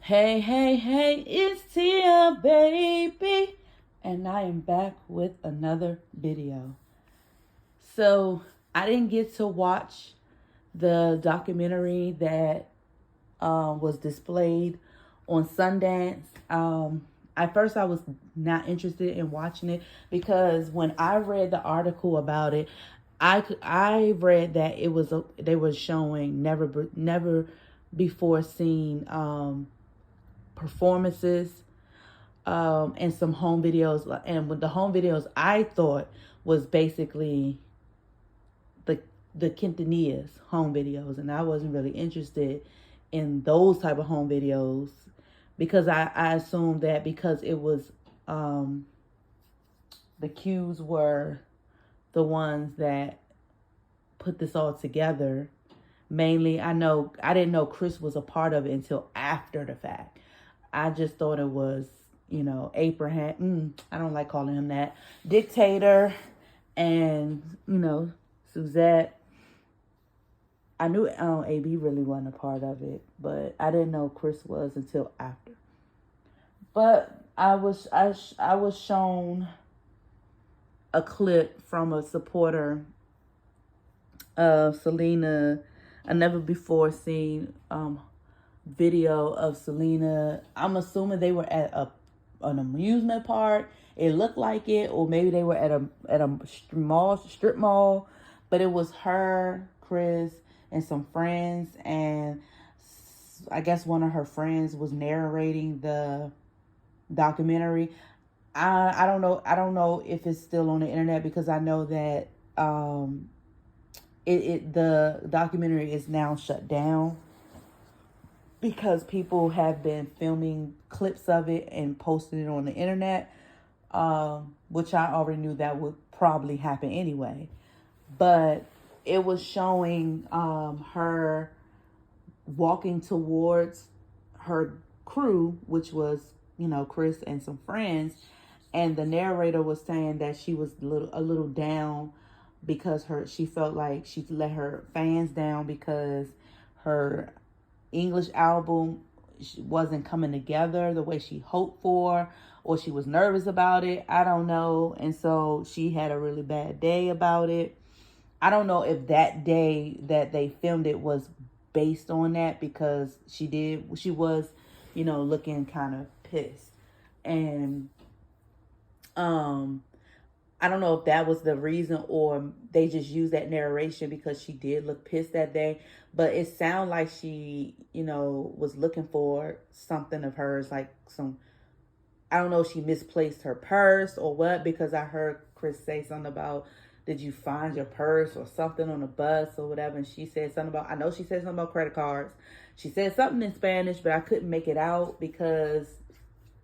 Hey, hey, hey, it's Tia, baby. And I am back with another video. So, I didn't get to watch the documentary that was displayed on Sundance. At first, I was not interested in watching it because when I read the article about it, I read that they were showing never before seen performances and some home videos. And with the home videos, I thought was basically the the Quintanillas home videos, and I wasn't really interested in those type of home videos because I assumed that because it was the Qs were the ones that put this all together. Mainly, I didn't know Chris was a part of it until after the fact. I just thought it was, Abraham. I don't like calling him that. Dictator, and Suzette. I knew AB really wasn't a part of it, but I didn't know Chris was until after. But I was shown a clip from a supporter of Selena. I never before seen video of Selena. I'm assuming they were at an amusement park. It looked like it, or maybe they were at a strip mall. But it was her, Chris, and some friends, and I guess one of her friends was narrating the documentary. I don't know. I don't know if it's still on the internet because I know that the documentary is now shut down because people have been filming clips of it and posting it on the internet, which I already knew that would probably happen anyway. But it was showing her walking towards her crew, which was, Chris and some friends. And the narrator was saying that she was a little down because she felt like she let her fans down because her English album wasn't coming together the way she hoped for, or she was nervous about it. I don't know. And so she had a really bad day about it. I don't know if that day that they filmed it was based on that because she was, looking kind of pissed. And I don't know if that was the reason or they just used that narration because she did look pissed that day. But it sounded like she, was looking for something of hers, like I don't know if she misplaced her purse or what, because I heard Chris say something about, did you find your purse or something on the bus or whatever? And she said something about, I know she said something about credit cards. She said something in Spanish, but I couldn't make it out because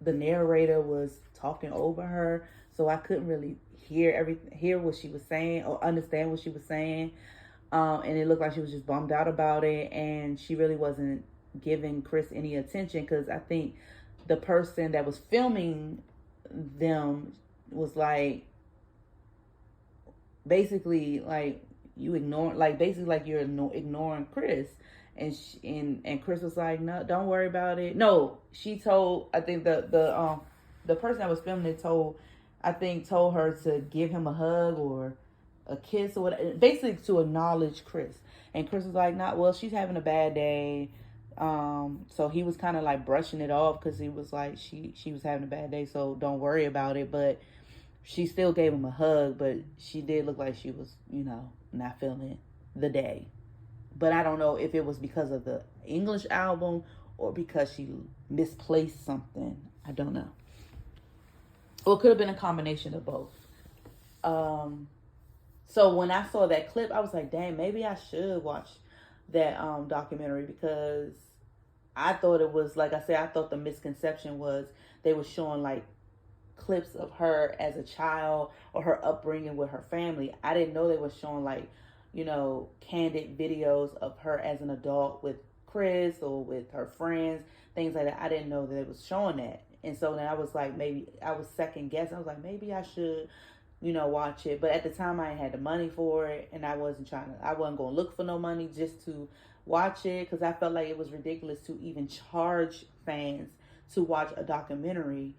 the narrator was talking over her. So I couldn't really hear what she was saying or understand what she was saying. And it looked like she was just bummed out about it. And she really wasn't giving Chris any attention because I think the person that was filming them was like, basically like you ignore, like basically like you're ignoring Chris. And and Chris was like, no, don't worry about it. No, she told, I think the person that was filming it told her to give him a hug or a kiss or whatever, basically to acknowledge Chris. And Chris was like, not well, she's having a bad day. So he was kind of like brushing it off because he was like, she was having a bad day, so don't worry about it. But she still gave him a hug, but she did look like she was, not feeling the day. But I don't know if it was because of the English album or because she misplaced something. I don't know. Or it could have been a combination of both. So when I saw that clip, I was like, dang, maybe I should watch that documentary because I thought it was, like I said, I thought the misconception was they were showing like clips of her as a child or her upbringing with her family. I didn't know they were showing like, candid videos of her as an adult with Chris or with her friends, things like that. I didn't know that it was showing that. And so then I was like, maybe I was second guessing. I was like, maybe I should, watch it. But at the time I had the money for it and I wasn't going to look for no money just to watch it because I felt like it was ridiculous to even charge fans to watch a documentary.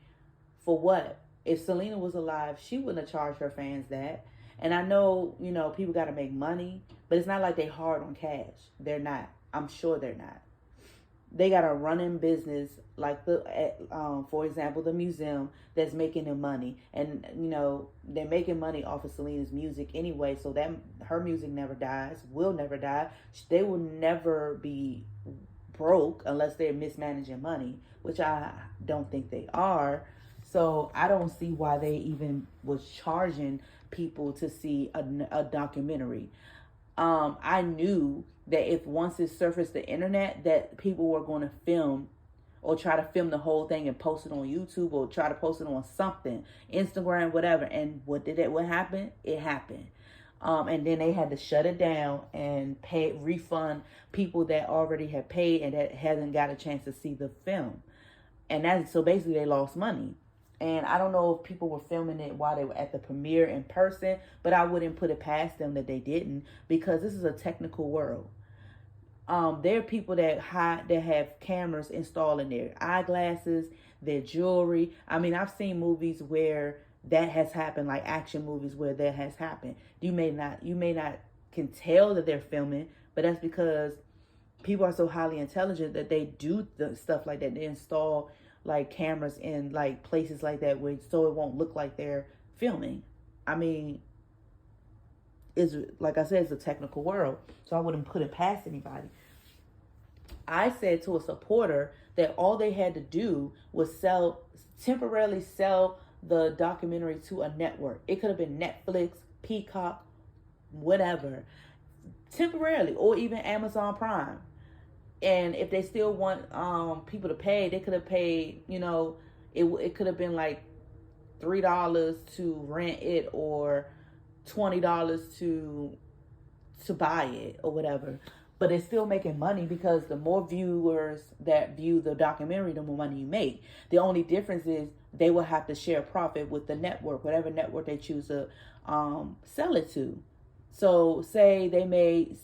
For what? If Selena was alive, she wouldn't have charged her fans that. And I know, people got to make money, but it's not like they hard on cash. They're not. I'm sure they're not. They got a running business like for example, the museum that's making them money, and they're making money off of Selena's music anyway. So that her music never dies, will never die. They will never be broke unless they're mismanaging money, which I don't think they are. So I don't see why they even was charging people to see a documentary. I knew that if once it surfaced the internet, that people were going to film or try to film the whole thing and post it on YouTube or try to post it on something, Instagram, whatever. And what happened? It happened. And then they had to shut it down and refund people that already had paid and that hasn't got a chance to see the film. And so basically they lost money. And I don't know if people were filming it while they were at the premiere in person, but I wouldn't put it past them that they didn't, because this is a technical world. There are people that have cameras installed in their eyeglasses, their jewelry. I mean, I've seen movies where that has happened, like action movies where that has happened. You may not can tell that they're filming, but that's because people are so highly intelligent that they do stuff like that. They install like cameras in like places like that so it won't look like they're filming. I mean, it's like I said, it's a technical world, so I wouldn't put it past anybody. I said to a supporter that all they had to do was temporarily sell the documentary to a network. It could have been Netflix, Peacock, whatever, temporarily, or even Amazon Prime. And if they still want people to pay, they could have paid, it could have been like $3 to rent it or $20 to buy it or whatever. But it's still making money because the more viewers that view the documentary, the more money you make. The only difference is they will have to share profit with the network, whatever network they choose to sell it to. So say they may,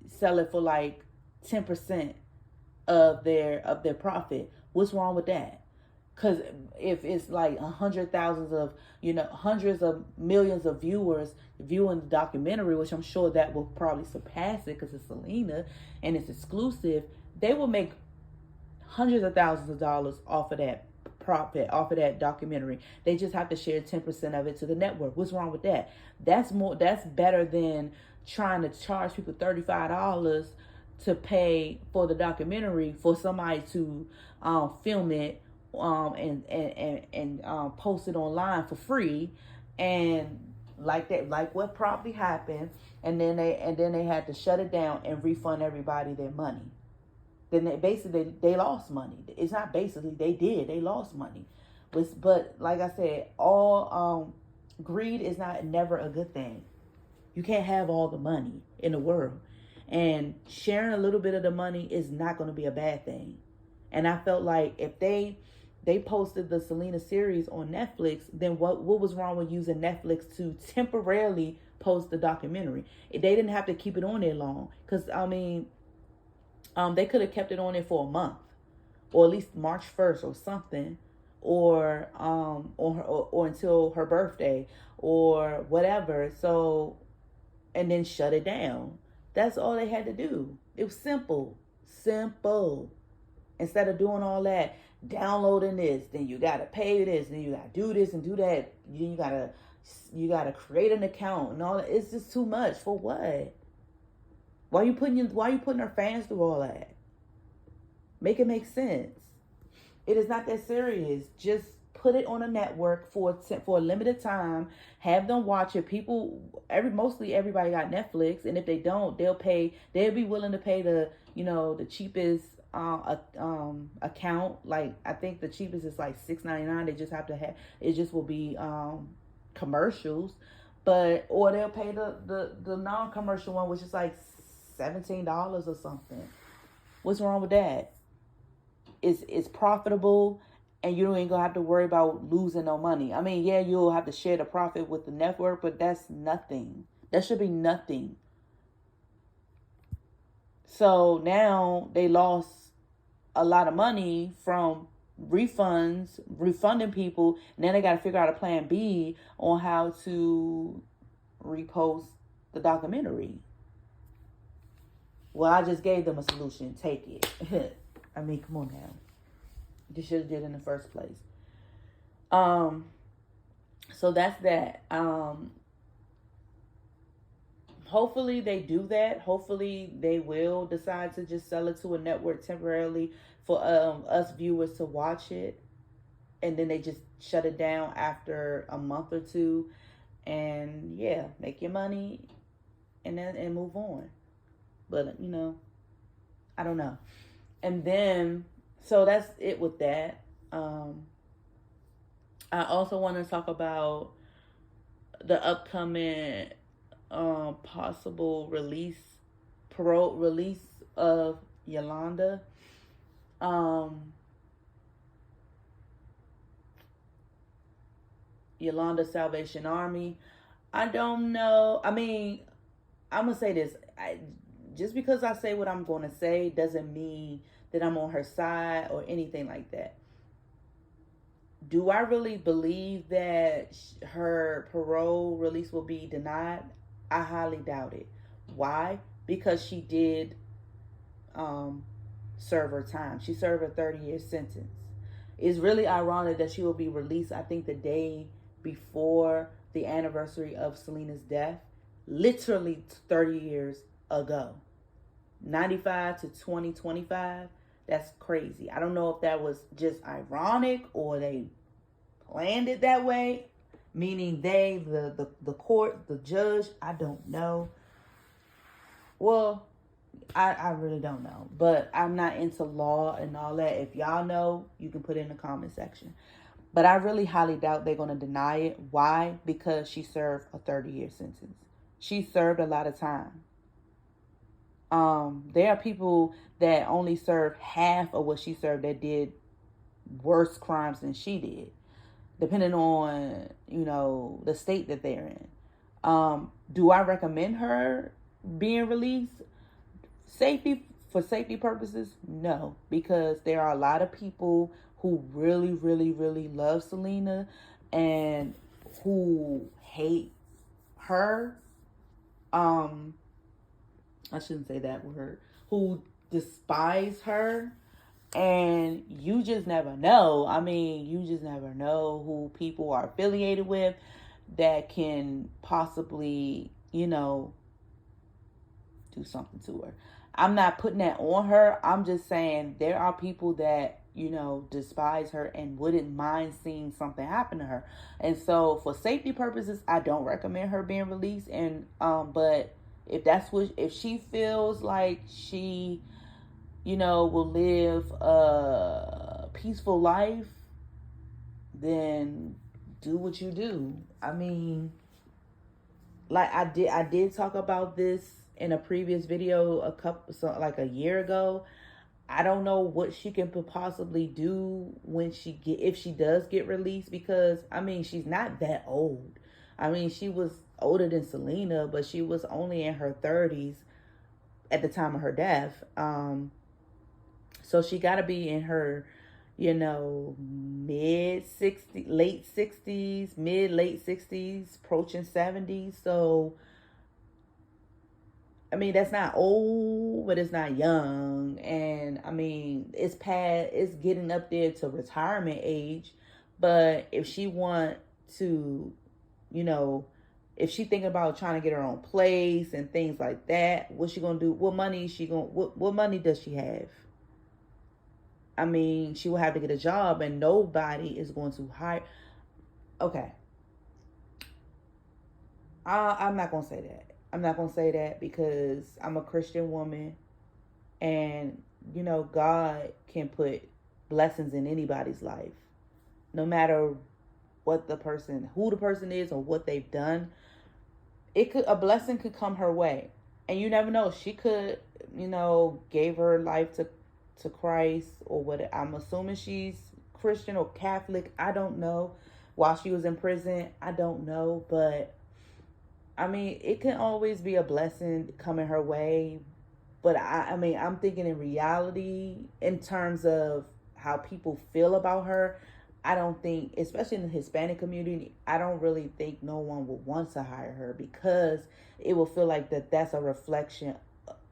sell it for like 10% of their profit. What's wrong with that? Because if it's like hundreds of millions of viewers viewing the documentary, which I'm sure that will probably surpass it because it's Selena and it's exclusive, they will make hundreds of thousands of dollars off of that profit, off of that documentary. They just have to share 10% of it to the network. What's wrong with that? That's better than trying to charge people $35 to pay for the documentary for somebody to film it and post it online for free, and like what probably happened, and then they had to shut it down and refund everybody their money. Then they lost money. It's not basically, they lost money. But like I said, all greed is never a good thing. You can't have all the money in the world. And sharing a little bit of the money is not going to be a bad thing. And I felt like if they posted the Selena series on Netflix, then what was wrong with using Netflix to temporarily post the documentary? They didn't have to keep it on there long. Because, I mean, they could have kept it on there for a month. Or at least March 1st or something. Or until her birthday. Or whatever. So, and then shut it down. That's all they had to do. It was simple. Instead of doing all that, downloading this, then you gotta pay this, then you gotta do this and do that. You gotta create an account and all that. It's just too much. For what? Why you putting our fans through all that? Make it make sense. It is not that serious. Just put it on a network for a limited time. Have them watch it. Mostly everybody got Netflix, and if they don't, they'll be willing to pay the cheapest account. Like, I think the cheapest is like $6.99. They just have to have it. Just will be commercials, or they'll pay the non-commercial one, which is like $17 or something. What's wrong with that? It's profitable. And you ain't gonna have to worry about losing no money. I mean, yeah, you'll have to share the profit with the network, but that's nothing. That should be nothing. So now they lost a lot of money from refunding people. And then they got to figure out a plan B on how to repost the documentary. Well, I just gave them a solution. Take it. I mean, come on now. You should have did it in the first place. So that's that. Hopefully they do that. Hopefully they will decide to just sell it to a network temporarily for us viewers to watch it, and then they just shut it down after a month or two, and yeah, make your money and move on. But I don't know. And then so that's it with that. I also want to talk about the upcoming possible parole release of Yolanda. Yolanda Salvation Army. I don't know. I mean, I'm going to say this. Just because I say what I'm going to say doesn't mean that I'm on her side or anything like that. Do I really believe that her parole release will be denied? I highly doubt it. Why? Because she did serve her time. She served a 30-year sentence. It's really ironic that she will be released, I think, the day before the anniversary of Selena's death. Literally 30 years ago. 95 to 2025. That's crazy. I don't know if that was just ironic or they planned it that way. Meaning they, the court, the judge, I don't know. Well, I really don't know. But I'm not into law and all that. If y'all know, you can put it in the comment section. But I really highly doubt they're going to deny it. Why? Because she served a 30-year sentence. She served a lot of time. There are people that only served half of what she served that did worse crimes than she did, depending on, the state that they're in. Do I recommend her being released? For safety purposes, no, because there are a lot of people who really, really, really love Selena and who hate her. I shouldn't say that word. Who despise her. And you just never know. I mean, you just never know who people are affiliated with that can possibly, do something to her. I'm not putting that on her. I'm just saying there are people that, despise her and wouldn't mind seeing something happen to her. And so for safety purposes, I don't recommend her being released. And, but if she feels like she, will live a peaceful life, then do what you do. I mean, like I did talk about this in a previous video like a year ago. I don't know what she can possibly do if she does get released, because I mean, she's not that old. I mean, she was older than Selena, but she was only in her 30s at the time of her death. So she got to be in her, late 60s, approaching 70s. So, I mean, that's not old, but it's not young. And I mean, it's getting up there to retirement age. But if she want to, if she thinking about trying to get her own place and things like that, what's she gonna do? What money does she have? I mean, she will have to get a job, and nobody is going to hire. Okay. I'm not going to say that. I'm not going to say that because I'm a Christian woman, and, God can put blessings in anybody's life. No matter who the person is or what they've done, a blessing could come her way. And you never know. She could, gave her life to Christ or what. I'm assuming she's Christian or Catholic. I don't know. While she was in prison, I don't know. But I mean, it can always be a blessing coming her way. But I mean, I'm thinking in reality, in terms of how people feel about her, I don't think, especially in the Hispanic community, I don't really think no one would want to hire her, because it will feel like that's a reflection.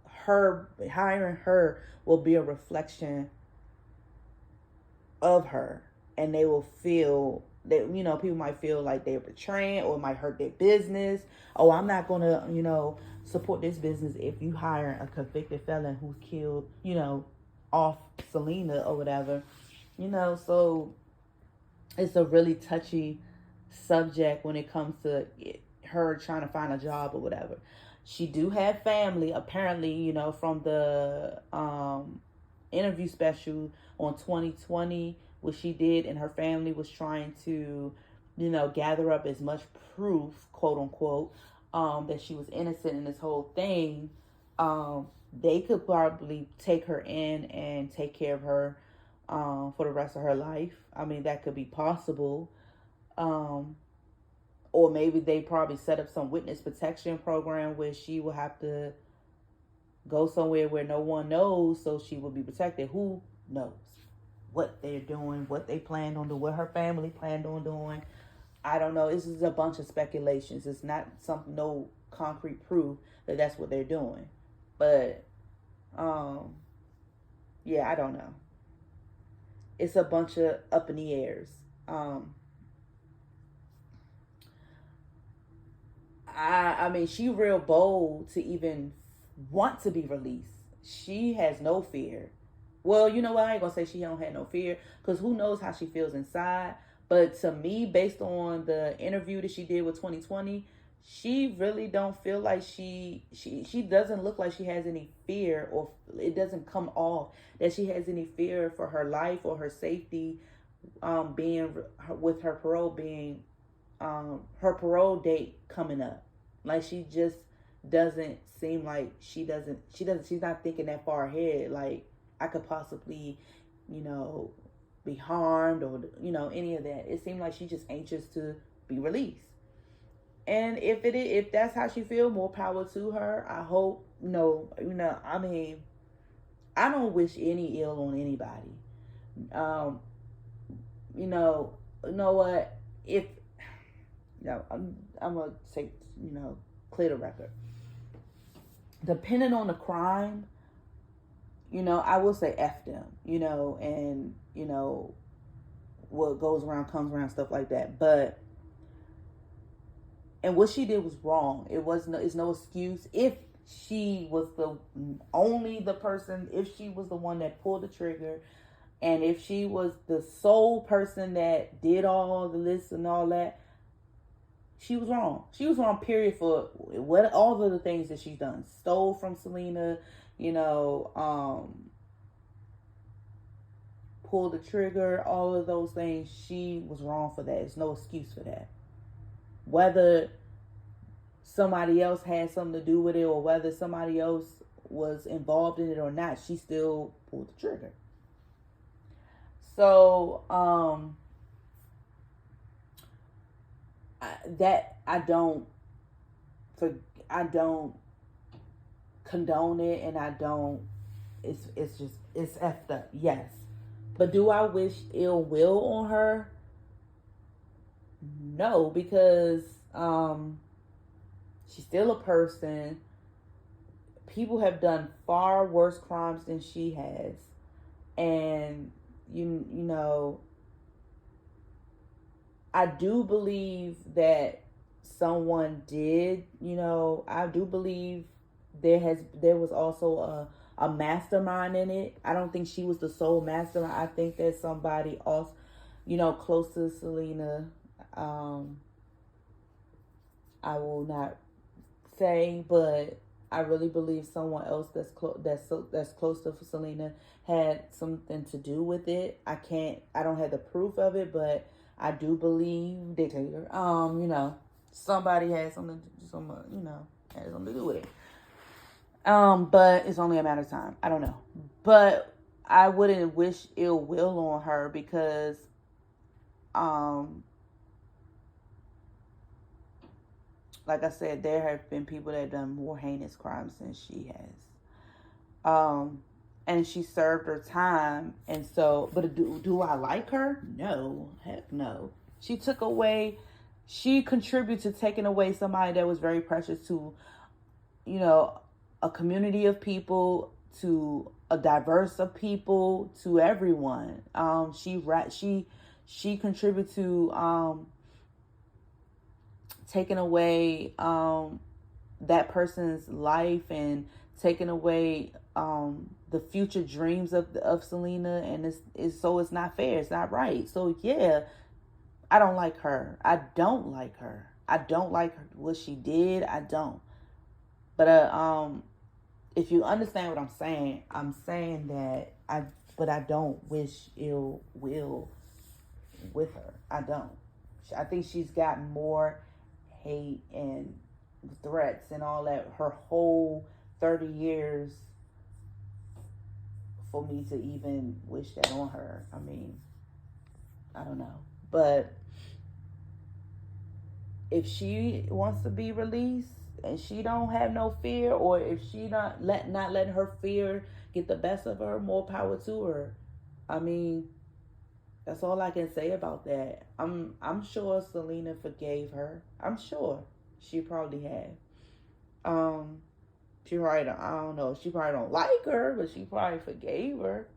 Her hiring her will be a reflection of her, and they will feel that, people might feel like they're betraying, or it might hurt their business. Oh, I'm not gonna, support this business if you hire a convicted felon who's killed, off Selena or whatever. So it's a really touchy subject when it comes to her trying to find a job or whatever. She do have family, apparently, from the interview special on 2020, what she did, and her family was trying to, gather up as much proof, quote unquote, that she was innocent in this whole thing. They could probably take her in and take care of her for the rest of her life. I mean, that could be possible. Um, or maybe they probably set up some witness protection program where she will have to go somewhere where no one knows, so she will be protected. Who knows what they're doing, what they planned on doing, what her family planned on doing. I don't know. This is a bunch of speculations. It's not no concrete proof that that's what they're doing. But yeah, I don't know. It's a bunch of up in the airs. I mean, she real bold to even want to be released. She has no fear. Well, you know what? I ain't gonna say she don't have no fear, because who knows how she feels inside. But to me, based on the interview that she did with 2020, she really don't feel like she doesn't look like she has any fear, or it doesn't come off that she has any fear for her life or her safety, being with her parole being her parole date coming up. Like, she just doesn't seem like she's not thinking that far ahead. Like, I could possibly, be harmed, or any of that. It seemed like she's just anxious to be released. And if that's how she feels, more power to her. I hope, I mean, I don't wish any ill on anybody. Um, you know what? If I'm gonna say, clear the record. Depending on the crime, I will say F them, and what goes around comes around, stuff like that. But and what she did was wrong. It's no excuse. If she was the person, if she was the one that pulled the trigger, and if she was the sole person that did all the lists and all that, she was wrong. She was wrong, period, for what all of the things that she's done. Stole from Selena, pulled the trigger, all of those things. She was wrong for that. There's no excuse for that. Whether somebody else had something to do with it, or whether somebody else was involved in it or not, she still pulled the trigger. So, I don't condone it, and I don't. It's just effed up. Yes, but do I wish ill will on her? No, because she's still a person. People have done far worse crimes than she has, and you know, I do believe that someone did. I do believe there was also a mastermind in it. I don't think she was the sole mastermind. I think there's somebody else, close to Selena. I will not say, but I really believe someone else that's close to Selena had something to do with it. I don't have the proof of it, but I do believe dictator. Somebody had something to do with it. But it's only a matter of time. I don't know. But I wouldn't wish ill will on her, because like I said, there have been people that have done more heinous crimes than she has. Um, and she served her time. And so, but do I like her? No, heck no. She took away, she contributed to taking away somebody that was very precious to, you know, a community of people, to a diverse of people, to everyone. She contributed to taking away that person's life and taking away the future dreams of Selena, and it's not fair. It's not right. So yeah, I don't like her. I don't like her. I don't like what she did. I don't. But if you understand what I'm saying that but I don't wish ill will with her. I don't. I think she's got more hate and threats and all that her whole 30 years for me to even wish that on her. I mean, I don't know. But if she wants to be released and she don't have no fear, or if she not letting her fear get the best of her, more power to her. I mean, that's all I can say about that. I'm sure Selena forgave her. I'm sure she probably had. She probably don't, I don't know. She probably don't like her, but she probably forgave her.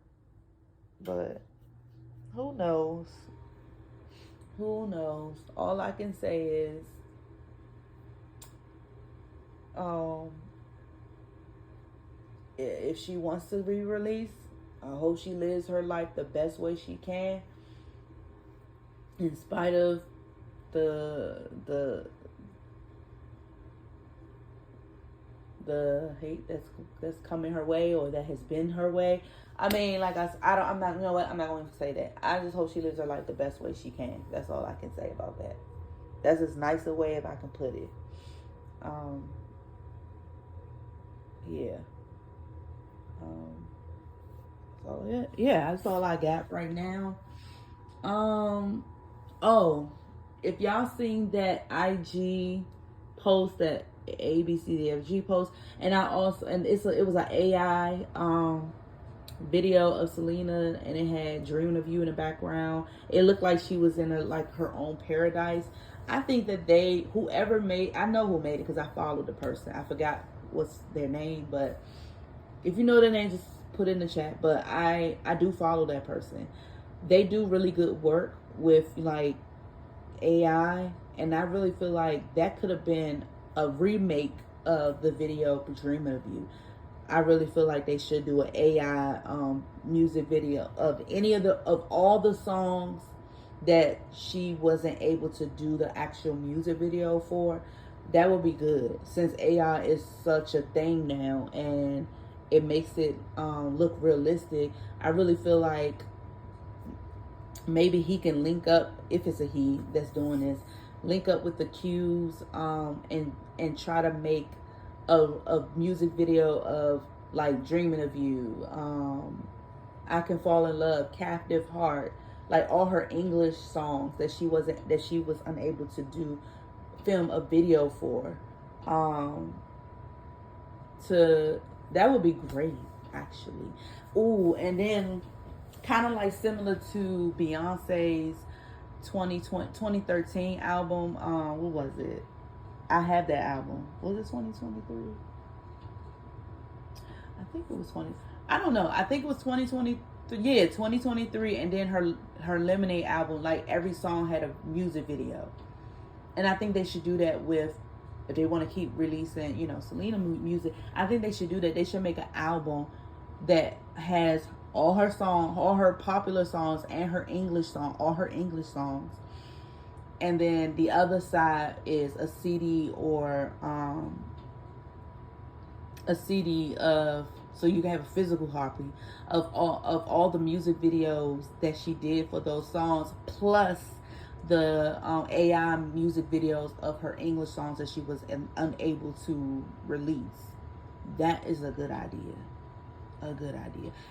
But who knows? Who knows? All I can say is, if she wants to be released, I hope she lives her life the best way she can, in spite of the hate that's coming her way, or that has been her way. I mean, like I'm not, you know what, I'm not going to say that. I just hope she lives her life the best way she can. That's all I can say about that. That's as nice a way if I can put it. Yeah. So yeah, that's all I got right now. Oh, if y'all seen that IG post, that ABCDFG post, and I also, and it was an AI video of Selena, and it had "Dreaming of You" in the background. It looked like she was in her own paradise. I think that whoever made, I know who made it because I followed the person. I forgot what's their name, but if you know their name, just put it in the chat. But I do follow that person. They do really good work with like AI, and I really feel like that could have been a remake of the video "Dreaming of You." I really feel like they should do an AI music video of all the songs that she wasn't able to do the actual music video for. That would be good, since AI is such a thing now and it makes it look realistic. I really feel like maybe he can link up, if it's a he that's doing this, link up with the Q's and try to make a music video of like "Dreaming of You," "I Can Fall in Love," "Captive Heart," like all her English songs that she was unable to film a video for. That would be great, actually. Ooh, and then kind of like similar to Beyonce's 2013 album. What was it? I have that album. Was it 2023? I think it was 20. I don't know. I think it was 2023. Yeah, 2023. And then her Lemonade album, like every song had a music video. And I think they should do that with, if they want to keep releasing, Selena music. I think they should do that. They should make an album that has all her songs, all her popular songs, and her English songs. And then the other side is a CD, or a CD of, so you can have a physical copy of all the music videos that she did for those songs, plus the AI music videos of her English songs that she was unable to release. That is a good idea.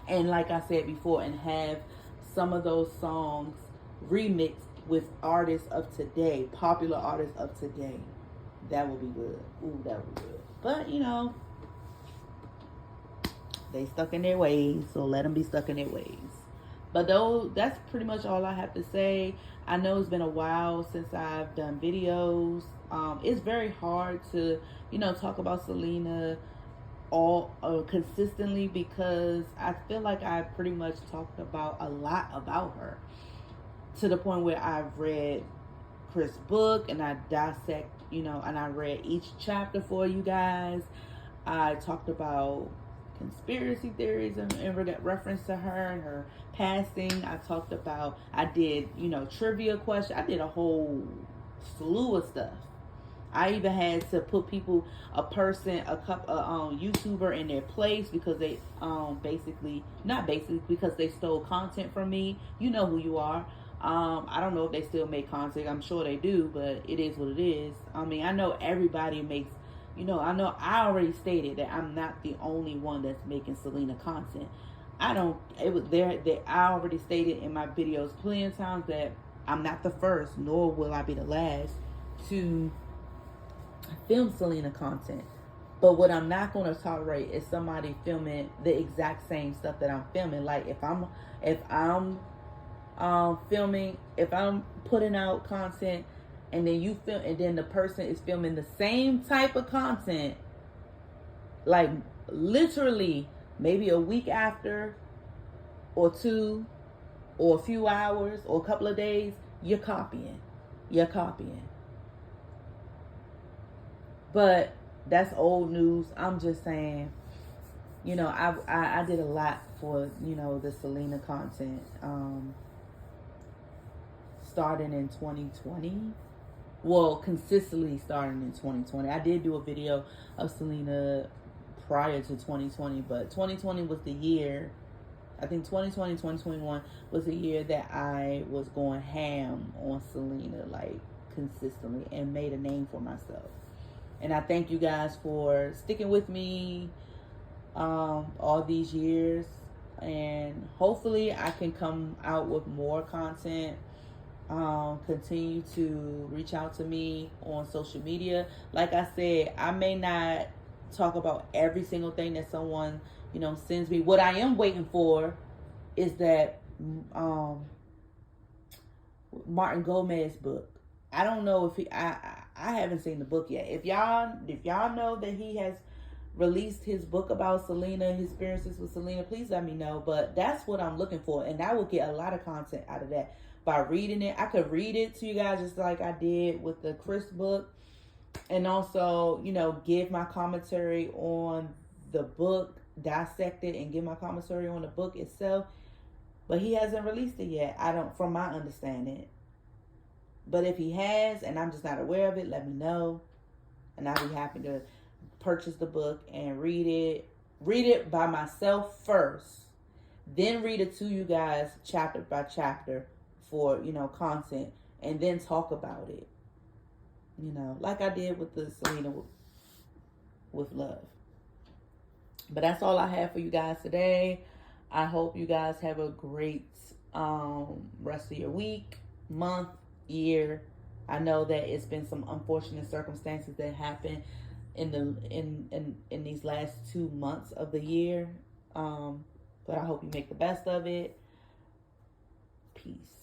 And like I said before, and have some of those songs remixed with artists of today, popular artists of today. That would be good. Ooh, that would be good. But They stuck in their ways, so let them be stuck in their ways. But though, that's pretty much all I have to say. I know it's been a while since I've done videos. It's very hard to, talk about Selena all consistently, because I feel like I pretty much talked about a lot about her, to the point where I've read Chris' book and I dissect, and I read each chapter for you guys. I talked about conspiracy theories in reference to her and her passing. I did, trivia questions. I did a whole slew of stuff. I even had to put a YouTuber in their place, because they because they stole content from me. You know who you are. I don't know if they still make content. I'm sure they do, but it is what it is. I mean, I know everybody makes, I already stated that I'm not the only one that's making Selena content. I already stated in my videos plenty of times that I'm not the first, nor will I be the last to film Selena content. But what I'm not going to tolerate is somebody filming the exact same stuff that I'm filming. Like if I'm putting out content, and then the person is filming the same type of content, like literally maybe a week after, or two, or a few hours, or a couple of days, you're copying. But that's old news. I'm just saying, I did a lot for, the Selena content, starting in 2020. Well, consistently starting in 2020. I did do a video of Selena prior to 2020, but 2020 was the year. I think 2020, 2021 was the year that I was going ham on Selena, like consistently, and made a name for myself. And I thank you guys for sticking with me all these years. And hopefully I can come out with more content. Continue to reach out to me on social media. Like I said, I may not talk about every single thing that someone, sends me. What I am waiting for is that Martin Gomez book. I don't know if I haven't seen the book yet. If y'all know that he has released his book about Selena, his experiences with Selena, please let me know. But that's what I'm looking for, and I will get a lot of content out of that by reading it. I could read it to you guys just like I did with the Chris book, and also, give my commentary on the book, dissect it, and give my commentary on the book itself. But he hasn't released it yet. From my understanding. But if he has, and I'm just not aware of it, let me know. And I'll be happy to purchase the book and read it. Read it by myself first. Then read it to you guys chapter by chapter for, content. And then talk about it. Like I did with the Selena with Love. But that's all I have for you guys today. I hope you guys have a great rest of your week, month, year. I know that it's been some unfortunate circumstances that happened in these last 2 months of the year. But I hope you make the best of it. Peace.